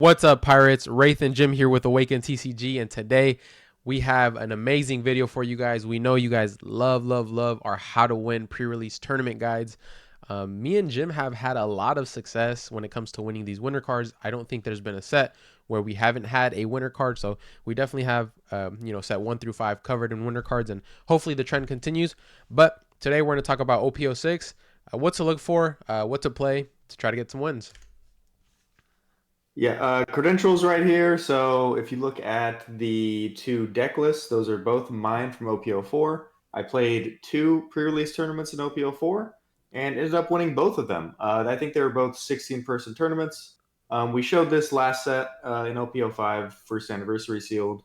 What's up, Pirates? Wraith and Jim here with Awaken TCG, and today we have an amazing video for you guys. We know you guys love our how to win pre-release tournament guides. Me and Jim have had a lot of success when it comes to winning these winner cards. I don't think there's been a set where we haven't had a winner card, so we definitely have set 1 through 5 covered in winner cards, and hopefully the trend continues. But today we're going to talk about OP06, what to look for, what to play to try to get some wins. Yeah, credentials right here. So if you look at the two deck lists, those are both mine from OP04. I played two pre-release tournaments in OP04 and ended up winning both of them. I think they were both 16-person tournaments. We showed this last set in OP05, first anniversary sealed.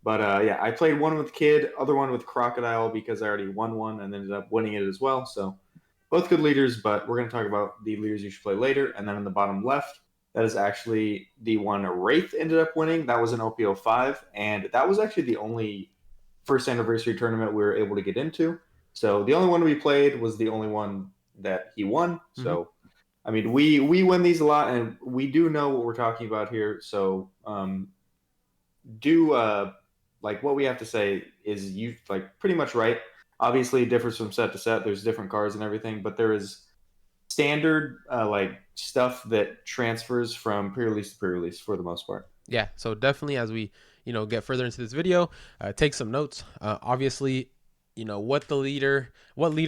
But yeah, I played one with Kid, other one with Crocodile because I already won one and ended up winning it as well. So both good leaders, but we're going to talk about the leaders you should play later. And then in the bottom left, that is actually the one Wraith ended up winning. That was an OP05, and that was actually the only first anniversary tournament we were able to get into. So the only one we played was the only one that he won. Mm-hmm. So I mean, we win these a lot, and we do know what we're talking about here. So do like what we have to say is you like pretty much right. Obviously, it differs from set to set. There's different cards and everything, but there is standard like stuff that transfers from pre-release to pre-release for the most part. Yeah, so definitely as we get further into this video, take some notes. Obviously, what leader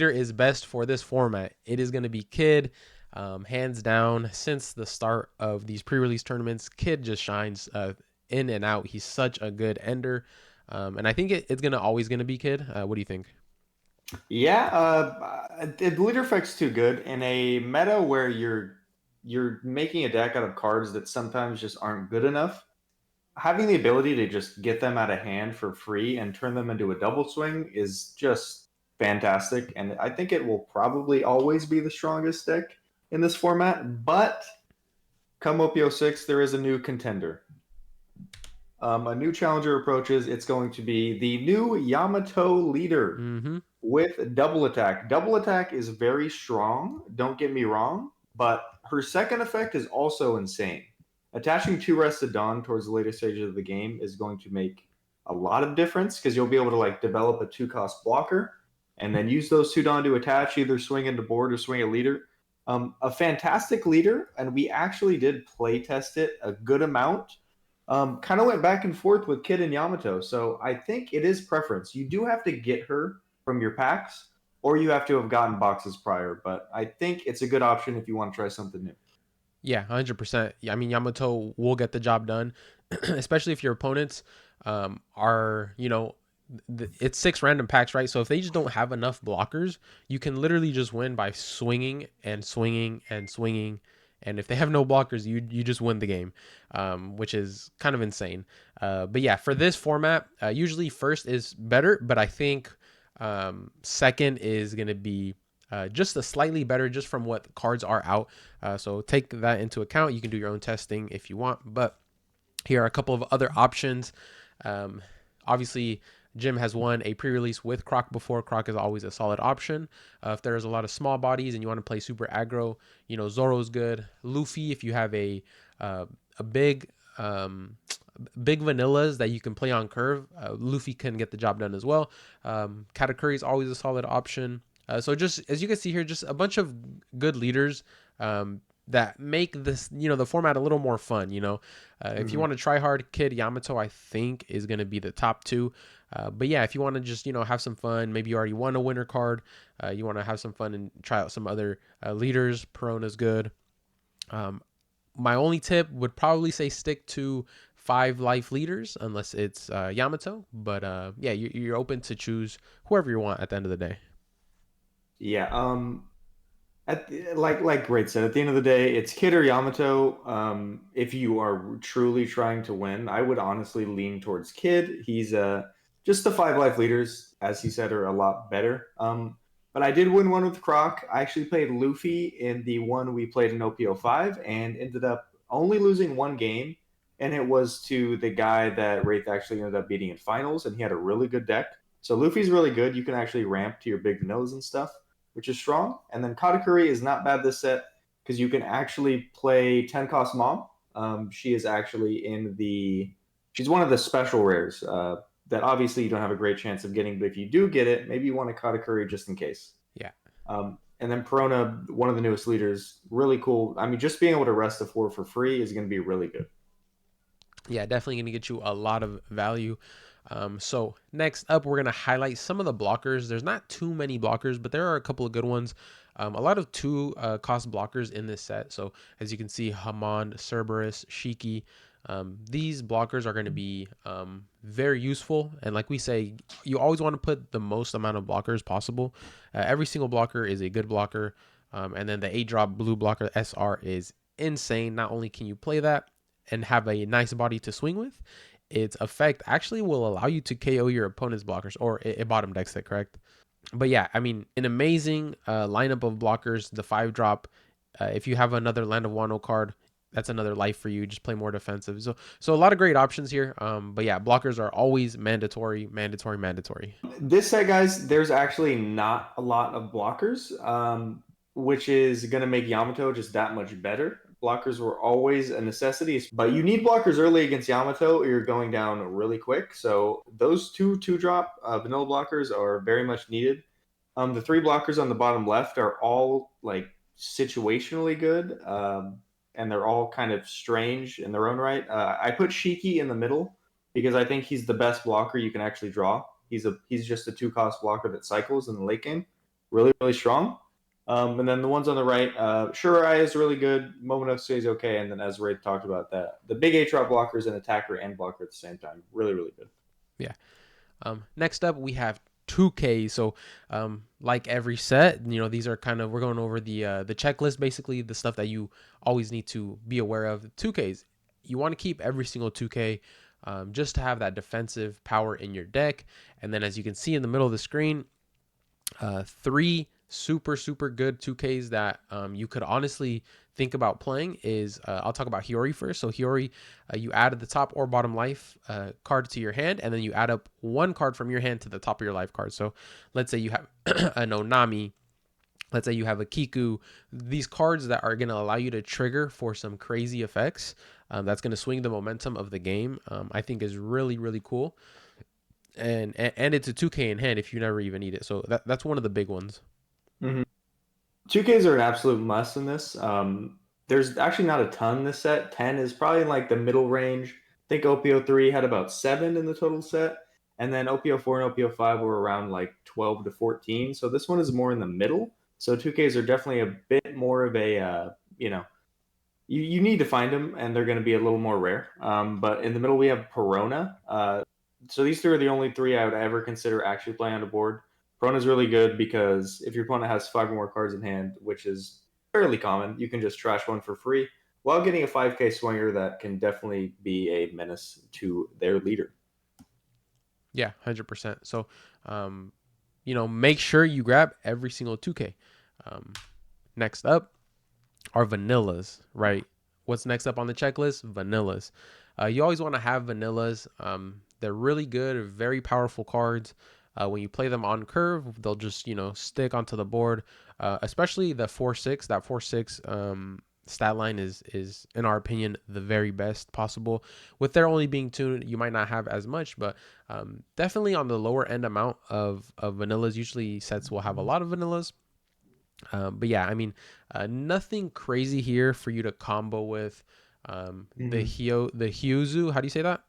is best for this format. It is going to be Kid, hands down. Since the start of these pre-release tournaments, Kid just shines in and out. He's such a good ender, and I think it's always gonna be Kid. What do you think? Yeah, the leader effect's too good in a meta where you're making a deck out of cards that sometimes just aren't good enough. Having the ability to just get them out of hand for free and turn them into a double swing is just fantastic, and I think it will probably always be the strongest deck in this format. But come OP06, there is a new contender. A new challenger approaches. It's going to be the new Yamato leader Mm-hmm. with double attack. Double attack is very strong, don't get me wrong, but her second effect is also insane. Attaching two Rested Dawn towards the later stages of the game is going to make a lot of difference because you'll be able to like develop a 2-cost blocker and then use those two Dawn to attach, either swing into board or swing a leader. A fantastic leader, and we actually did play test it a good amount. Kind of went back and forth with Kid and Yamato, so I think it is preference. You do have to get her from your packs, or you have to have gotten boxes prior. But I think it's a good option if you want to try something new. Yeah, 100%. Yeah, I mean Yamato will get the job done, especially if your opponents are it's 6 random packs, right? So if they just don't have enough blockers, you can literally just win by swinging and swinging and swinging. And if they have no blockers, you just win the game, which is kind of insane. But yeah, for this format, usually first is better, but I think second is going to be just a slightly better, just from what cards are out. So take that into account. You can do your own testing if you want, but here are a couple of other options. Obviously, Jim has won a pre-release with Croc before. Croc is always a solid option. If there's a lot of small bodies and you want to play super aggro, Zoro's good. Luffy, if you have a big big vanillas that you can play on curve, Luffy can get the job done as well. Katakuri is always a solid option. So just as you can see here, just a bunch of good leaders that make this, the format a little more fun. If you want to try hard, Kid, Yamato, I think is going to be the top two. But yeah, if you want to just, have some fun, maybe you already won a winner card, you want to have some fun and try out some other leaders, Perona's good. My only tip would probably say stick to 5 life leaders unless it's Yamato. But yeah, you're open to choose whoever you want at the end of the day. Yeah. Like Great said, at the end of the day, it's Kid or Yamato. If you are truly trying to win, I would honestly lean towards Kid. He's just the 5 life leaders, as he said, are a lot better. But I did win one with Croc. I actually played Luffy in the one we played in OP05 and ended up only losing one game, and it was to the guy that Wraith actually ended up beating in finals, and he had a really good deck. So Luffy's really good. You can actually ramp to your big vanillas and stuff, which is strong. And then Katakuri is not bad this set because you can actually play 10 cost Mom. She is actually she's one of the special rares that obviously you don't have a great chance of getting, but if you do get it, maybe you want to Katakuri just in case. Yeah. And then Perona, one of the newest leaders, really cool. I mean, just being able to rest the four for free is going to be really good. Yeah, definitely going to get you a lot of value. So next up, we're going to highlight some of the blockers. There's not too many blockers, but there are a couple of good ones. A lot of two cost blockers in this set. So as you can see, Hamon, Cerberus, Shiki. These blockers are going to be very useful. And like we say, you always want to put the most amount of blockers possible. Every single blocker is a good blocker. And then the 8-drop blue blocker SR is insane. Not only can you play that and have a nice body to swing with, its effect actually will allow you to KO your opponent's blockers, or it bottom decks it, correct? But yeah, I mean, an amazing lineup of blockers. The 5-drop, if you have another Land of Wano card, that's another life for you. Just play more defensive. So a lot of great options here. But yeah, blockers are always mandatory, mandatory, mandatory. This set, guys, there's actually not a lot of blockers, which is going to make Yamato just that much better. Blockers were always a necessity, but you need blockers early against Yamato or you're going down really quick. So those two drop vanilla blockers are very much needed. The 3 blockers on the bottom left are all like situationally good, and they're all kind of strange in their own right. I put Shiki in the middle because I think he's the best blocker you can actually draw. He's just a 2-cost blocker that cycles in the late game, really really strong. And then the ones on the right, Shurai is really good. Momonosuke is okay, and then as Ray talked about that, the big 8-drop blocker is an attacker and blocker at the same time. Really really good. Yeah. Next up, we have 2K. So, like every set, these are kind of, we're going over the checklist, basically the stuff that you always need to be aware of. 2Ks, you want to keep every single 2K, just to have that defensive power in your deck. And then, as you can see in the middle of the screen, 3 super good 2Ks that you could honestly think about playing is, I'll talk about Hiyori first. So Hiyori, you add the top or bottom life card to your hand, and then you add up 1 card from your hand to the top of your life card. So let's say you have an Onami, let's say you have a Kiku. These cards that are going to allow you to trigger for some crazy effects, that's going to swing the momentum of the game, I think is really really cool. And it's a 2K in hand if you never even need it. So that's one of the big ones. Mm-hmm. 2Ks are an absolute must in this. There's actually not a ton this set. 10 is probably in like the middle range. I think OP03 had about 7 in the total set. And then OP04 and OP05 were around like 12 to 14. So this one is more in the middle. So 2Ks are definitely a bit more of a, you need to find them and they're going to be a little more rare. But in the middle, we have Perona. So these 3 are the only 3 I would ever consider actually playing on the board. Prone is really good because if your opponent has 5 or more cards in hand, which is fairly common, you can just trash one for free while getting a 5K swinger that can definitely be a menace to their leader. Yeah, 100%. So, make sure you grab every single 2K. Next up are vanillas, right? What's next up on the checklist? Vanillas. You always want to have vanillas. They're really good, very powerful cards. When you play them on curve, they'll just stick onto the board. Especially the 4/6. That 4/6 stat line is in our opinion the very best possible. With there only being 2, you might not have as much, but definitely on the lower end amount of vanillas. Usually sets will have a lot of vanillas. But yeah, I mean, nothing crazy here for you to combo with. The Hyuzu. How do you say that?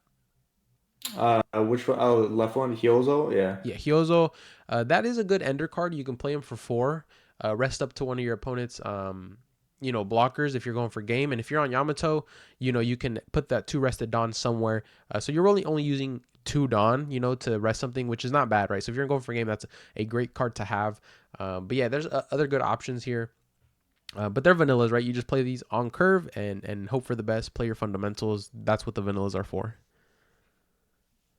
Which one? Oh, left one, Hyozo. Yeah. Yeah, Hyozo. That is a good ender card. You can play him for 4. Rest up to one of your opponent's blockers if you're going for game. And if you're on Yamato, you can put that 2 rested Dawn somewhere. So you're only using 2 Dawn, to rest something, which is not bad, right? So if you're going for game, that's a great card to have. But yeah, there's other good options here. But they're vanillas, right? You just play these on curve and hope for the best. Play your fundamentals. That's what the vanillas are for.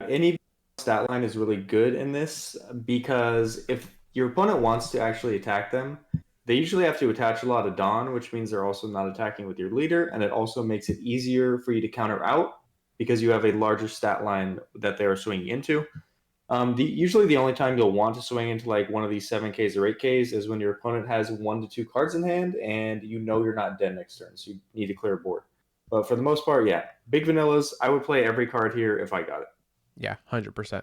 Any stat line is really good in this because if your opponent wants to actually attack them, they usually have to attach a lot of Dawn, which means they're also not attacking with your leader, and it also makes it easier for you to counter out because you have a larger stat line that they're swinging into. Usually the only time you'll want to swing into like one of these 7Ks or 8Ks is when your opponent has 1 to 2 cards in hand and you're not dead next turn, so you need to clear a board. But for the most part, yeah, big vanillas. I would play every card here if I got it. Yeah, 100%.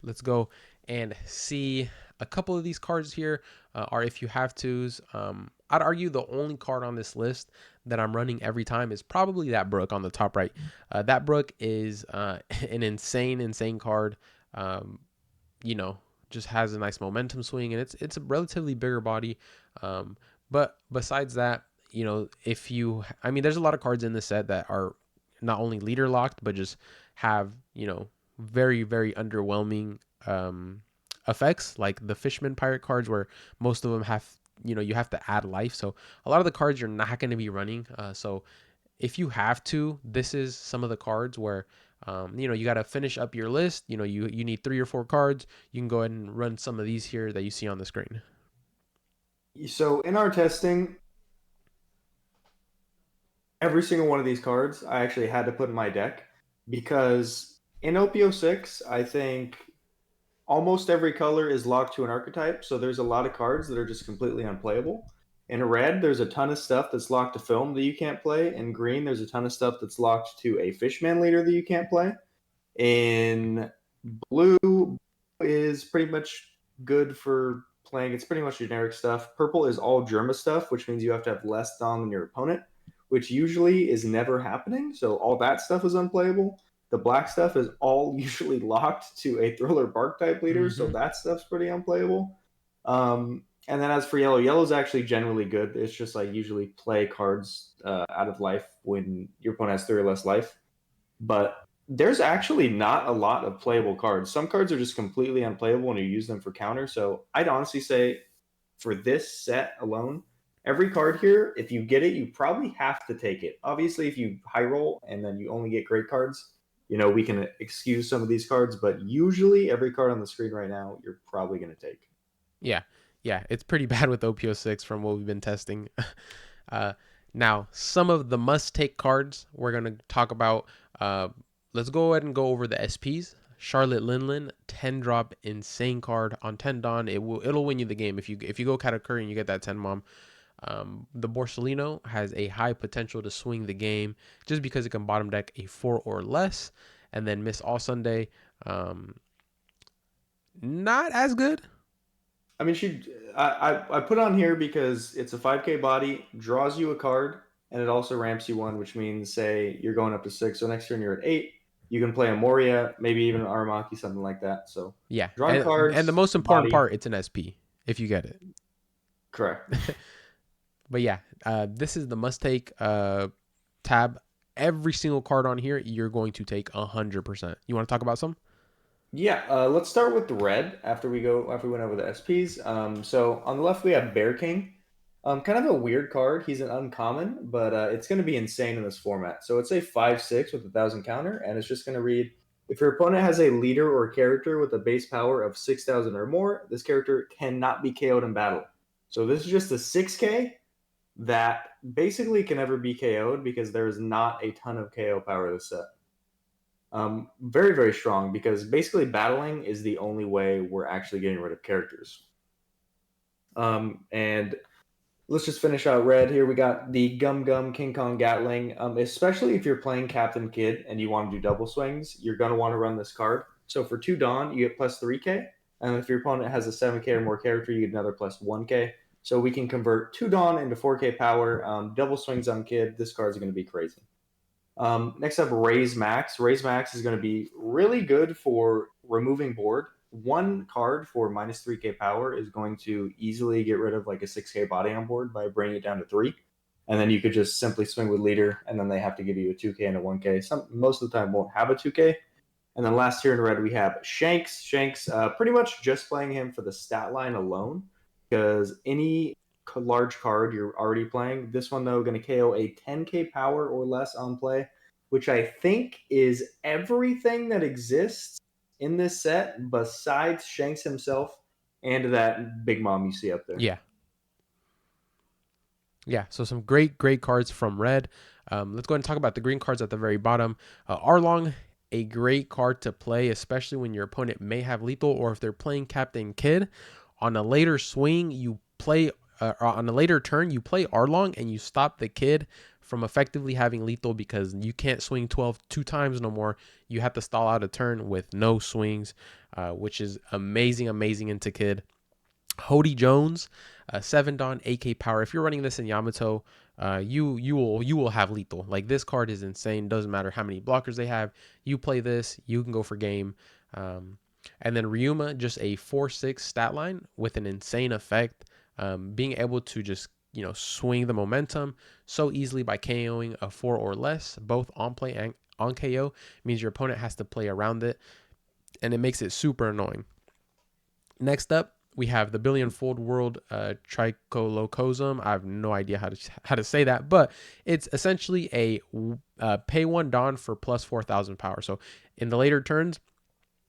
Let's go and see a couple of these cards here are if you have tos. I'd argue the only card on this list that I'm running every time is probably that Brook on the top right. That Brook is an insane card. Um, you know, just has a nice momentum swing, and it's a relatively bigger body. But besides that, if you, I mean, there's a lot of cards in this set that are not only leader locked, but just have very underwhelming effects, like the Fishman Pirate cards, where most of them have you have to add life. So a lot of the cards you're not going to be running. So if you have to, this is some of the cards where you got to finish up your list. You need 3 or 4 cards. You can go ahead and run some of these here that you see on the screen. So in our testing, every single one of these cards I actually had to put in my deck because in OP06, I think almost every color is locked to an archetype. So there's a lot of cards that are just completely unplayable. In red, there's a ton of stuff that's locked to film that you can't play. In green, there's a ton of stuff that's locked to a Fishman leader that you can't play. In blue is pretty much good for playing. It's pretty much generic stuff. Purple is all Germa stuff, which means you have to have less Dom than your opponent, which usually is never happening. So all that stuff is unplayable. The black stuff is all usually locked to a Thriller Bark type leader, so Mm-hmm. that stuff's pretty unplayable. And then as for yellow, yellow's actually generally good. It's just like usually play cards out of life when your opponent has 3 or less life. But there's actually not a lot of playable cards. Some cards are just completely unplayable when you use them for counter. So I'd honestly say for this set alone, every card here, if you get it, you probably have to take it. Obviously, if you high roll and then you only get great cards, we can excuse some of these cards, but usually every card on the screen right now, you're probably going to take. Yeah, yeah, it's pretty bad with OP06 from what we've been testing. uh, Now, some of the must-take cards we're gonna talk about. Uh, let's go ahead and go over the SPs. Charlotte Linlin, 10 drop, insane card on 10 Dawn. It'll win you the game if you go Katakuri and you get that 10 mom. The Borsellino has a high potential to swing the game just because it can bottom deck a 4 or less, and then Miss All Sunday, not as good. I mean, I put on here because it's a 5K body, draws you a card, and it also ramps you one, which means, say, you're going up to 6, so next turn you're at 8. You can play a Moria, maybe even an Aramaki, something like that. So, Yeah, drawing and the cards, most important body, part, it's an SP if you get it. correct. But yeah, this is the must take tab. Every single card on here, you're going to take 100%. You want to talk about some? Yeah, let's start with the red after we went over the SPs. So on the left we have Bear King. Kind of a weird card. He's an uncommon, but it's going to be insane in this format. So it's a 5/6 with 1,000 counter, and it's just going to read: if your opponent has a leader or character with a base power of 6,000 or more, this character cannot be KO'd in battle. So this is just a 6K that basically can never be KO'd because there is not a ton of KO power this set. Very strong because basically battling is the only way we're actually getting rid of characters. And let's just finish out red here. We got the Gum Gum King Kong Gatling. Especially if you're playing Captain Kid and you want to do double swings, you're going to want to run this card. So for 2 Dawn, you get plus 3K. And if your opponent has a 7K or more character, you get another plus 1K. So we can convert 2 Dawn into 4K power. Double swings on Kid. This card's going to be crazy. Next up, Raise Max. Raise Max is going to be really good for removing board. One card for minus 3K power is going to easily get rid of like a 6K body on board by bringing it down to 3. And then you could just simply swing with leader, and then they have to give you a 2K and a 1K. Most of the time won't have a 2K. And then last here in red, we have Shanks. Shanks, pretty much just playing him for the stat line alone, because any large card you're already playing. This one, though, going to KO a 10K power or less on play, which I think is everything that exists in this set besides Shanks himself and that Big Mom you see up there. Yeah. Yeah, so some great cards from red. Let's go ahead and talk about the green cards at the very bottom. Arlong, a great card to play, especially when your opponent may have lethal or if they're playing Captain Kid. On a later swing, you play on a later turn, you play Arlong and you stop the Kid from effectively having lethal because you can't swing 12 two times no more. You have to stall out a turn with no swings, which is amazing, amazing into Kid. Hody Jones, 7 Don, AK Power. If you're running this in Yamato, you will have lethal. Like this card is insane. Doesn't matter how many blockers they have. You play this, you can go for game. Um, and then Ryuma, just a 4/6 stat line with an insane effect. Being able to just swing the momentum so easily by KOing a 4 or less, both on play and on KO, means your opponent has to play around it, and it makes it super annoying. Next up, we have the Billion Fold World Tricolocosm. I have no idea how to say that, but it's essentially a pay 1 Dawn for plus 4,000 power. So in the later turns,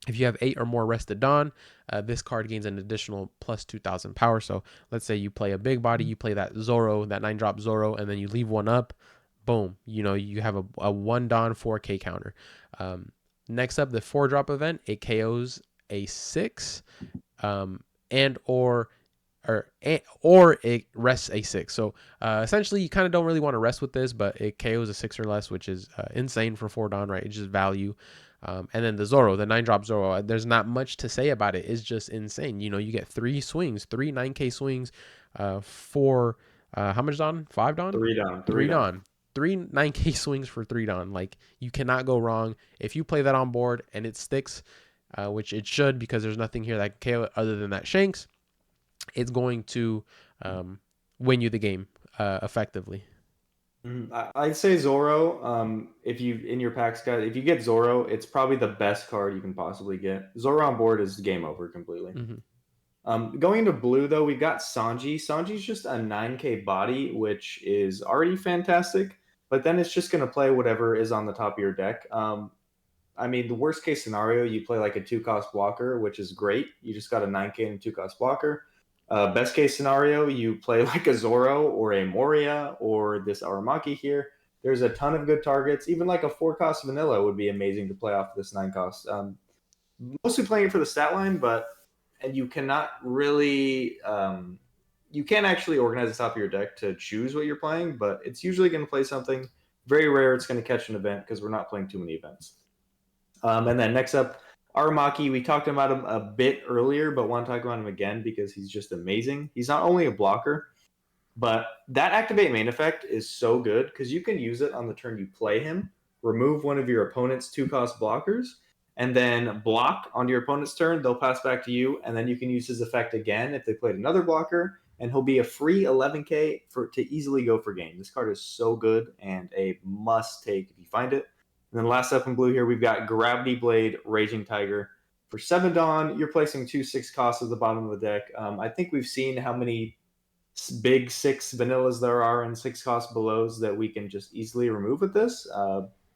if you have 8 or more rested Dawn, this card gains an additional plus 2,000 power. So let's say you play a big body, you play that Zoro, that 9-drop Zoro, and then you leave one up. Boom, you have a 1 Dawn 4K counter. Next up, the 4-drop event, it KOs a 6, um, and or it rests a 6. So essentially, you kind of don't really want to rest with this, but it KOs a 6 or less, which is insane for 4 Dawn, right? It's just value. And then the Zoro, the 9-drop Zoro, there's not much to say about it. It's just insane. You get 3 swings, 3 9K swings, for how much Dawn? 5 Dawn? 3 Dawn, 3 3 Dawn. Dawn. 3 9K swings for 3 Dawn. Like, you cannot go wrong. If you play that on board and it sticks, which it should because there's nothing here that can KO it other than that Shanks, it's going to win you the game effectively. I'd say Zoro. If you in your packs, guys, if you get Zoro, it's probably the best card you can possibly get. Zoro on board is game over completely. Mm-hmm. Going into blue though, we've got Sanji. Sanji's just a 9K body, which is already fantastic. But then it's just going to play whatever is on the top of your deck. I mean, the worst case scenario, you play like a 2-cost blocker, which is great. You just got a 9K and a 2-cost blocker. Best case scenario, you play like a Zoro or a Moria or this Aramaki here. There's a ton of good targets. Even like a 4-cost vanilla would be amazing to play off this 9-cost. Mostly playing it for the stat line, but and you cannot really you can't actually organize the top of your deck to choose what you're playing, but it's usually going to play something. Very rare it's going to catch an event because we're not playing too many events. And then next up, Aramaki. We talked about him a bit earlier, but want to talk about him again because he's just amazing. He's not only a blocker, but that activate main effect is so good because you can use it on the turn you play him, remove one of your opponent's 2-cost blockers, and then block on your opponent's turn. They'll pass back to you, and then you can use his effect again if they played another blocker, and he'll be a free 11K to easily go for game. This card is so good and a must take if you find it. And then last up in blue here, we've got Gravity Blade, Raging Tiger. For 7 Dawn, you're placing 2 6 costs at the bottom of the deck. I think we've seen how many big 6 vanillas there are and 6-cost belows that we can just easily remove with this.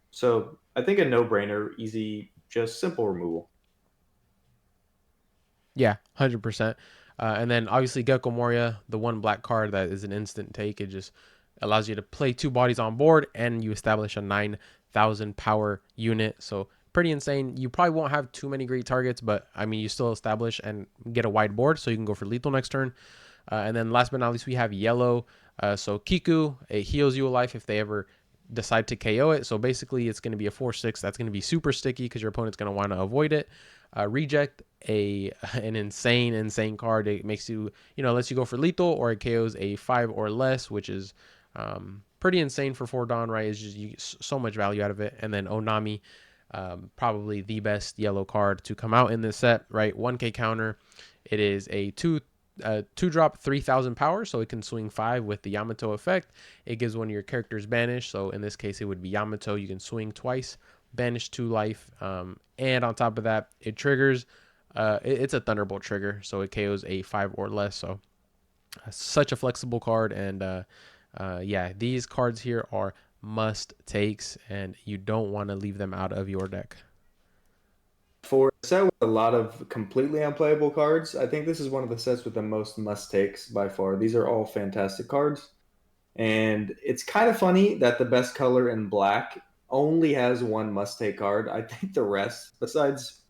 So I think a no-brainer, easy, just simple removal. Yeah, 100%. And then obviously Gecko Moria, the one black card that is an instant take. It just allows you to play 2 bodies on board and you establish a 9,000 power unit. So pretty insane. You probably won't have too many great targets, but I mean, you still establish and get a wide board so you can go for lethal next turn. And then last but not least, we have yellow. So Kiku, it heals you a life if they ever decide to KO it. So basically, it's going to be a 4/6. That's going to be super sticky because your opponent's going to want to avoid it. Reject, an insane card. It makes you, lets you go for lethal, or it KOs a 5 or less, which is pretty insane for 4 Dawn, right? It's just so much value out of it. And then Onami, probably the best yellow card to come out in this set, right? 1K counter. It is a 2-drop 3,000 power, so it can swing 5 with the Yamato effect. It gives one of your characters banish, so in this case it would be Yamato. You can swing twice, banish 2 life, and on top of that, it triggers. It's a Thunderbolt trigger, so it KOs a 5 or less. So such a flexible card, and yeah, these cards here are must takes, and you don't want to leave them out of your deck. For a set with a lot of completely unplayable cards, I think this is one of the sets with the most must takes by far. These are all fantastic cards. And it's kind of funny that the best color in black only has one must take card. I think the rest, besides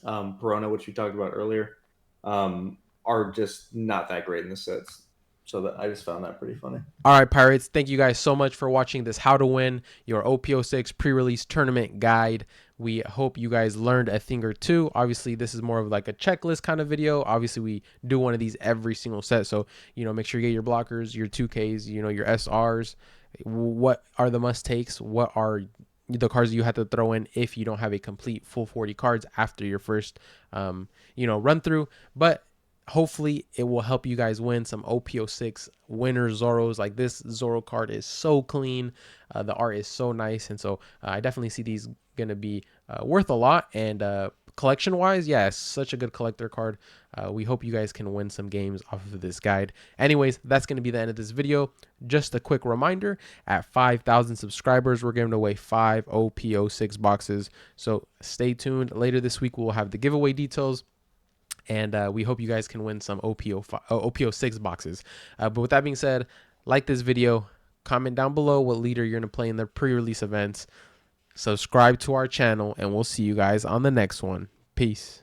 Perona, which we talked about earlier, are just not that great in the sets. So that I just found that pretty funny. All right, Pirates, thank you guys so much for watching this How to Win Your OP06 Pre-Release Tournament Guide. We hope you guys learned a thing or two. Obviously, this is more of like a checklist kind of video. Obviously, we do one of these every single set. So, make sure you get your blockers, your 2Ks, your SRs. What are the must takes? What are the cards you have to throw in if you don't have a complete full 40 cards after your first, run through? But hopefully it will help you guys win some OP06 winner Zoros. Like, this Zoro card is so clean. The art is so nice. And so I definitely see these going to be worth a lot. And collection wise, yeah, it's such a good collector card. We hope you guys can win some games off of this guide. Anyways, that's going to be the end of this video. Just a quick reminder, at 5,000 subscribers, we're giving away 5 OP06 boxes. So stay tuned. Later this week, we'll have the giveaway details. And we hope you guys can win some OP06 boxes. But with that being said, like this video, comment down below what leader you're going to play in the pre-release events. Subscribe to our channel, and we'll see you guys on the next one. Peace.